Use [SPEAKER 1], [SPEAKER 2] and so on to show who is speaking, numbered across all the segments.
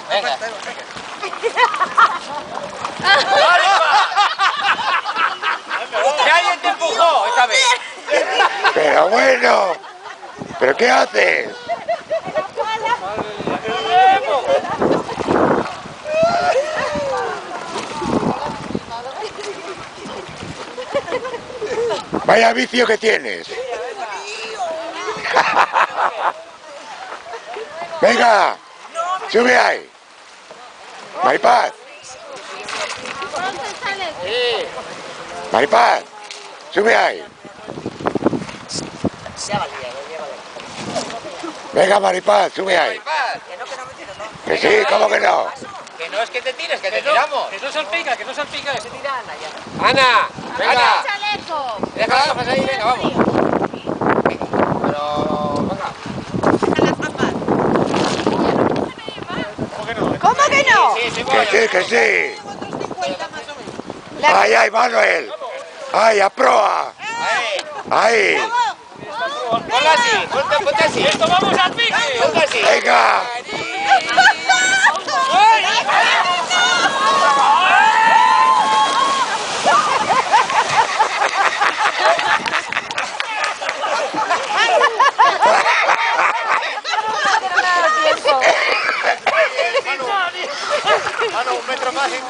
[SPEAKER 1] Venga. ¡Que alguien te empujó esta vez!
[SPEAKER 2] Pero bueno, ¿pero qué haces? Vaya vicio que tienes. Venga, sube ahí. Maripaz. Maripaz, sube ahí. Venga, Maripaz, sube ahí. Que sí, ¿cómo que no?
[SPEAKER 1] Que no es que te tires, que te tiramos.
[SPEAKER 3] Que no salpica, que no salpica.
[SPEAKER 1] Se tira Ana ya. Ana, venga. Deja las gafas ahí, venga, vamos. Pero, venga.
[SPEAKER 4] ¿Cómo que no?
[SPEAKER 1] Sí, voy.
[SPEAKER 2] Que sí. Ay, ay, Manuel. Ay, a proa. Ahí.
[SPEAKER 1] Ponla así, ponte así.
[SPEAKER 3] ¡Esto vamos al pique!
[SPEAKER 1] Ponte así.
[SPEAKER 2] Venga.
[SPEAKER 1] Mano, un metro más sin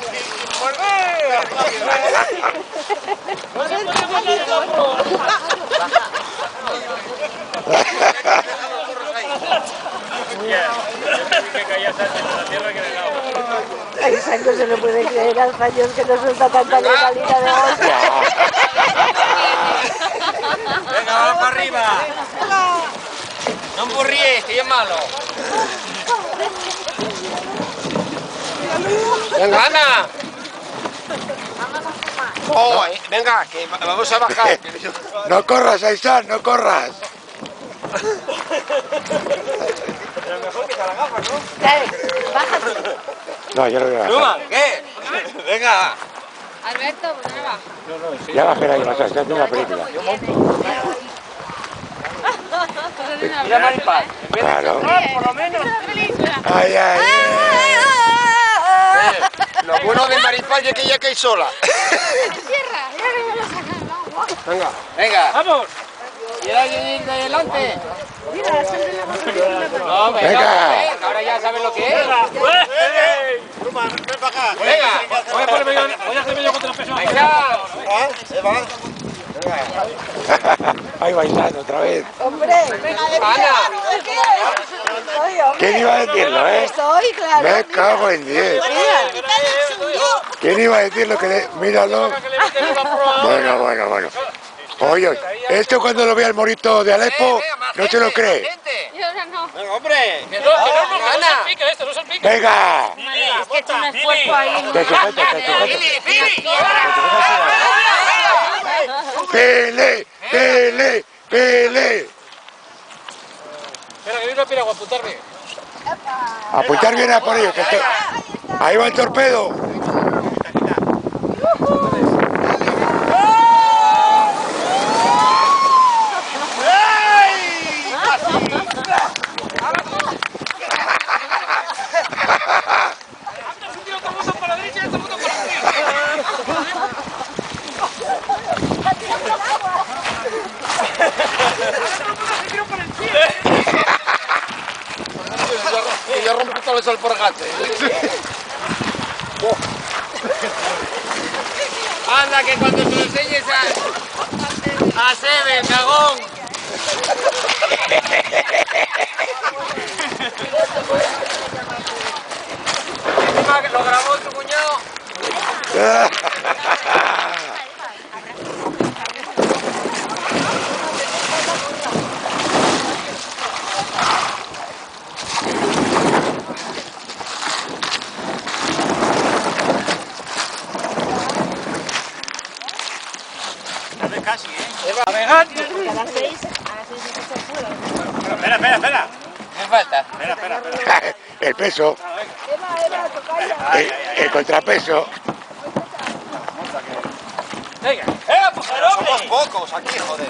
[SPEAKER 3] ¡No se puede mandar el hombro! Que caía Sánchez en la tierra que le daba.
[SPEAKER 4] Ay, Sancho se lo puede creer al Sánchez que no suelta tanta adrenalina de hostia.
[SPEAKER 1] Venga, vamos para arriba. No emburríes, que yo es malo. Venga, Ana. Oh, venga, que vamos a bajar.
[SPEAKER 2] No corras, Aizán, no corras.
[SPEAKER 1] Pero mejor que te la gafa, ¿no?
[SPEAKER 4] Dale, bájate.
[SPEAKER 2] No, yo no voy a bajar.
[SPEAKER 1] Luma, ¿qué? Venga.
[SPEAKER 5] Alberto, ¿por qué no baja?
[SPEAKER 2] Ya bajé ahí, vas a hacer una película.
[SPEAKER 1] Mira, Maripaz.
[SPEAKER 2] Claro.
[SPEAKER 1] Por lo menos.
[SPEAKER 2] Ay, ay.
[SPEAKER 1] Lo bueno de Maripaz es que ya cae sola. Venga. Venga.
[SPEAKER 3] ¡Vamos!
[SPEAKER 1] ¿Quiere alguien ir de delante? No,
[SPEAKER 2] Venga.
[SPEAKER 1] ahora ya sabes lo que es.
[SPEAKER 3] ¡Venga!
[SPEAKER 1] Ven para acá. Venga.
[SPEAKER 3] Voy a hacerme yo contra el peso.
[SPEAKER 1] Ahí está.
[SPEAKER 2] Ahí va Aizán otra vez.
[SPEAKER 4] Hombre,
[SPEAKER 1] Ana.
[SPEAKER 4] soy hombre.
[SPEAKER 2] ¿Quién iba a decirlo,
[SPEAKER 4] Soy, claro.
[SPEAKER 2] Me cago en 10. ¿Quién iba a decirlo que míralo? Bueno. Oye, esto cuando lo vea el morito de Alepo, no se lo cree.
[SPEAKER 5] Yo ahora no.
[SPEAKER 1] Venga, hombre.
[SPEAKER 3] Que no
[SPEAKER 1] Ana.
[SPEAKER 3] salpica esto, no salpica.
[SPEAKER 2] Venga.
[SPEAKER 5] Es que tú me esfuerzo ahí.
[SPEAKER 2] Te sujeto. Pele.
[SPEAKER 3] Espera, que viene una piragua a apuntarme.
[SPEAKER 2] Apuntar bien a por ellos. Ahí va el torpedo.
[SPEAKER 1] Que yo rompo todas las alpargatas. Anda, que cuando se lo enseñes a Sebe, cagón. Encima que lo grabó tu cuñado.
[SPEAKER 3] Casi, ¿eh? A ver,
[SPEAKER 4] A las 6
[SPEAKER 3] espera.
[SPEAKER 1] ¿Qué falta?
[SPEAKER 3] Espera.
[SPEAKER 2] El peso,
[SPEAKER 4] Eva, tocaya.
[SPEAKER 2] el contrapeso.
[SPEAKER 3] Venga. Pues
[SPEAKER 1] Somos pocos aquí, joder.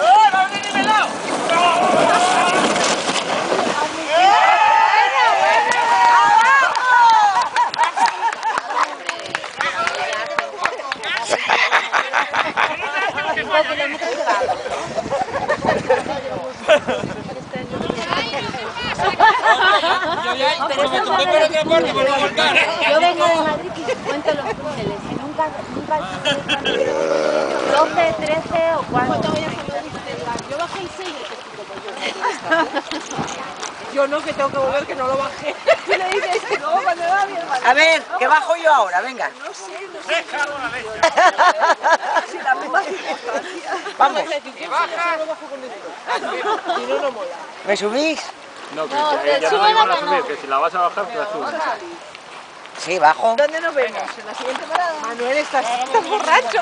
[SPEAKER 3] ¡Va a venir nivelado!
[SPEAKER 4] ¡Abajo! Pero eso
[SPEAKER 1] Estoy por otra parte para no volcar.
[SPEAKER 4] yo vengo de Madrid y cuento los túneles. Y nunca 12, 13 o 4.
[SPEAKER 6] Yo bajé el 6 Yo no, que tengo que volver, que no lo bajé. Tú le dices que luego cuando va bien.
[SPEAKER 7] A ver, ¿qué bajo yo ahora? Venga.
[SPEAKER 6] No sé.
[SPEAKER 7] Vamos.
[SPEAKER 1] ¿Qué baja?
[SPEAKER 6] Si no, no mola.
[SPEAKER 7] ¿Me subís?
[SPEAKER 3] No, que ya no te van a subir, que si la vas a bajar, te la subes.
[SPEAKER 7] Sí, bajo.
[SPEAKER 6] ¿Dónde nos vemos? ¿En la siguiente parada? Manuel, estás borracho.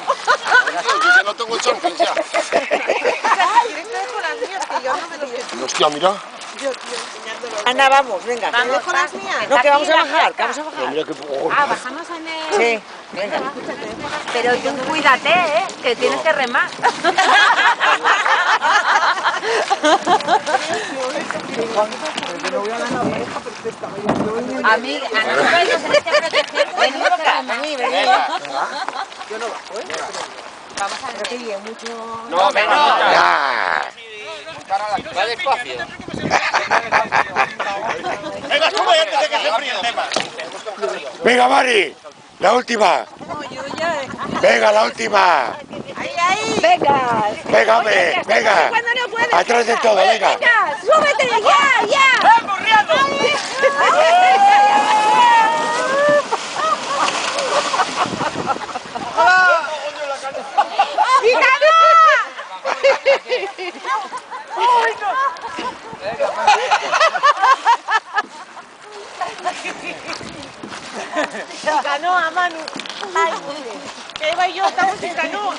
[SPEAKER 2] Yo ya no tengo chanclas ya.
[SPEAKER 6] ¿Quieres que dejo las mías? Que yo no me lo sé.
[SPEAKER 2] Hostia, mira.
[SPEAKER 7] Ana, vamos, venga.
[SPEAKER 6] ¿Te dejo las mías?
[SPEAKER 7] No, que vamos a bajar, que vamos a bajar.
[SPEAKER 2] Mira que...
[SPEAKER 4] Bajamos en el...
[SPEAKER 7] Sí, venga.
[SPEAKER 4] Pero tú cuídate, que tienes que remar. A nosotros nos tenéis que proteger.
[SPEAKER 7] Vení acá, vení.
[SPEAKER 6] Yo no bajo, ¿eh?
[SPEAKER 4] Vamos a ver.
[SPEAKER 1] No, menos.
[SPEAKER 2] Ah,
[SPEAKER 1] Va despacio.
[SPEAKER 3] Venga, sube antes de que se enfríe el tema.
[SPEAKER 2] venga, Mari. La última. Venga, la última.
[SPEAKER 4] Venga.
[SPEAKER 2] Venga, hombre. Venga. Atrás de todo, venga.
[SPEAKER 4] Súbete, ya.
[SPEAKER 6] Canoa, Manu. Ay, que iba yo, estamos sin canoa.